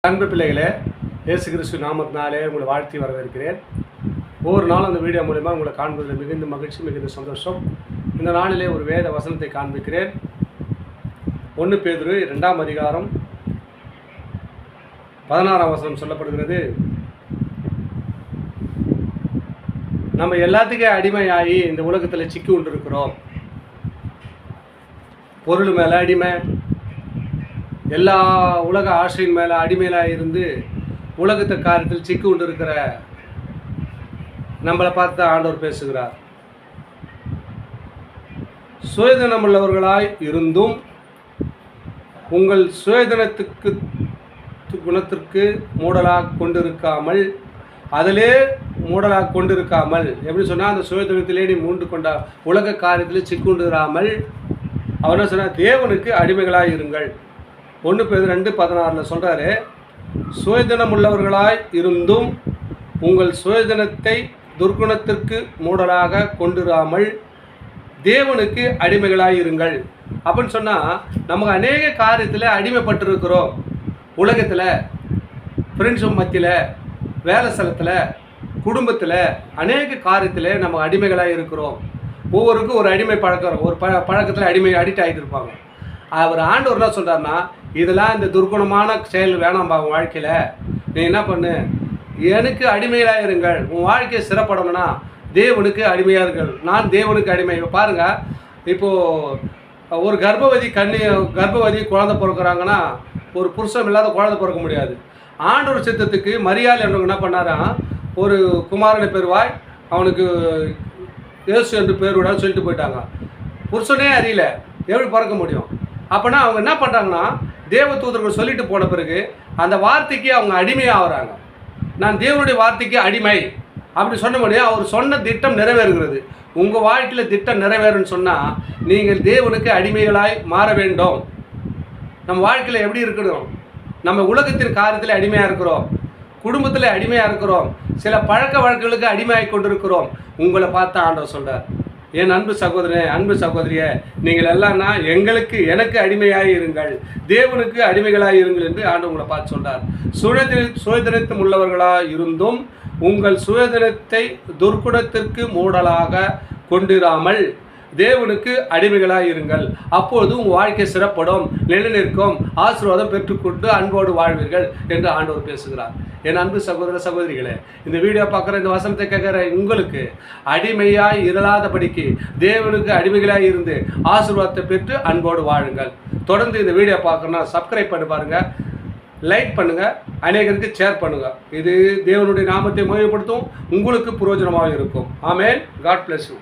அன்பு பிள்ளைகளே, இயேசு கிறிஸ்து நாமத்தினாலே உங்களை வாழ்த்தி வரவேற்கிறேன். ஒவ்வொரு நாளும் அந்த வீடியோ மூலமாக உங்களை காண்பதில் மிகுந்த மகிழ்ச்சி, மிகுந்த சந்தோஷம். இந்த நாளிலே ஒரு வேத வசனத்தை காண்பிக்கிறேன். 1 பேதுரு 2ஆம் அதிகாரம் 16ஆம் வசனம் சொல்லப்படுகிறது. நம்ம எல்லாத்துக்கும் அடிமையாகி இந்த உலகத்தில் சிக்கி கொண்டிருக்கிறோம். பொருள் மேலே அடிமை, எல்லா உலக ஆசையின் மேலே அடிமையிலாக இருந்து உலகத்தை காரியத்தில் சிக்கி கொண்டு இருக்கிற நம்மளை பார்த்து ஆண்டவர் பேசுகிறார். சுயதனம் உள்ளவர்களாய் இருந்தும் உங்கள் சுயதனத்துக்கு குணத்திற்கு மூடலாக கொண்டிருக்காமல், அதிலே மூடலாக கொண்டிருக்காமல், எப்படி சொன்னால் அந்த சுயதனத்திலே நீ மூண்டு கொண்ட உலக காரியத்தில் சிக்கொண்டிராமல் அவர் என்ன சொன்னால், தேவனுக்கு அடிமைகளாக இருங்கள். 1 பேதுரு 2:16 சொல்கிறாரு, சுயதனம் உள்ளவர்களாய் இருந்தும் உங்கள் சுயதனத்தை துர்குணத்திற்கு மூடலாக கொண்டிராமல் தேவனுக்கு அடிமைகளாக இருங்கள் அப்படின்னு சொன்னால், நமக்கு அநேக காரியத்தில் அடிமைப்பட்டிருக்கிறோம். உலகத்தில், ஃப்ரெண்ட்ஸும் மத்தியில், வேலை ஸ்தலத்தில், குடும்பத்தில், அநேக காரியத்தில் நம்ம அடிமைகளாக இருக்கிறோம். ஒவ்வொருக்கும் ஒரு அடிமை பழக்கம், ஒரு பழக்கத்தில் அடிக்ட் ஆகிட்டு இருப்பாங்க. அவர் ஆண்டவர் என்ன சொல்கிறாருன்னா, இதெல்லாம் இந்த துர்குணமான செயல் வேணாம்பா உன் வாழ்க்கையில். நீ என்ன பண்ணு, எனக்கு அடிமையாக இருங்கள். உன் வாழ்க்கையை சிறப்படணும்னா தேவனுக்கு அடிமையாக இருங்கள். நான் தேவனுக்கு அடிமை. பாருங்கள், இப்போது ஒரு கர்ப்பவதி குழந்தை பிறக்கிறாங்கன்னா, ஒரு புருஷன் இல்லாத குழந்தை பிறக்க முடியாது. ஆண்டவர் சித்தத்துக்கு மரியாதை என்றவங்க என்ன பண்ணாரா, ஒரு குமாரனை பெறுவாய், அவனுக்கு இயேசு என்று பேர் விட சொல்லிட்டு போயிட்டாங்க. புருஷனே அறியல, எப்படி பிறக்க முடியும்? அப்போனா அவங்க என்ன பண்ணுறாங்கன்னா, தேவ தூதர்கள் சொல்லிட்டு போன பிறகு அந்த வார்த்தைக்கு அவங்க அடிமையாகிறாங்க. நான் தேவனுடைய வார்த்தைக்கு அடிமை அப்படி சொன்ன முடியும். அவர் சொன்ன திட்டம் நிறைவேறுகிறது. உங்கள் வாழ்க்கையில் திட்டம் நிறைவேறுன்னு சொன்னால் நீங்கள் தேவனுக்கு அடிமைகளாய் மாற வேண்டும். நம்ம வாழ்க்கையில் எப்படி இருக்கணும்? நம்ம உலகத்தின் காரியத்தில் அடிமையாக இருக்கிறோம், குடும்பத்தில் அடிமையாக இருக்கிறோம், சில பழக்க வழக்குகளுக்கு அடிமையாகி கொண்டிருக்கிறோம். உங்களை பார்த்து ஆண்டவர் சொல்கிறார், என் அன்பு சகோதரனே, அன்பு சகோதரியே, நீங்கள் எல்லாம்னா எனக்கு அடிமையாக இருங்கள், தேவனுக்கு அடிமைகளாக இருங்கள் என்று ஆண்டவர் உங்களை பார்த்து சொல்கிறார். சுயதனத்தும் உள்ளவர்களாக இருந்தும் உங்கள் சுயதனத்தை துர்க்குணத்திற்கு மூடலாக கொண்டிராமல் தேவனுக்கு அடிமைகளாக இருங்கள். அப்பொழுது உங்கள் வாழ்க்கை சிறப்படும், நிலைநிற்கும், ஆசீர்வாதம் பெற்றுக்கொண்டு அன்போடு வாழ்வீர்கள் என்று ஆண்டவர் பேசுகிறார். என் அன்பு சகோதர சகோதரிகளே, இந்த வீடியோ பார்க்குற, இந்த வசனத்தை கேட்குற உங்களுக்கு அடிமையாய் இராதபடிக்கு தேவனுக்கு அடிமைகளாக இருந்து ஆசீர்வாதத்தை பெற்று அன்போடு வாழுங்கள். தொடர்ந்து இந்த வீடியோ பார்க்கணும்னா சப்ஸ்கிரைப் பண்ணி பாருங்கள், லைக் பண்ணுங்கள், அநேகருக்கு ஷேர் பண்ணுங்கள். இது தேவனுடைய நாமத்தை மகிமைப்படுத்தும், உங்களுக்கு பிரயோஜனமாக இருக்கும். ஆமென். God bless you.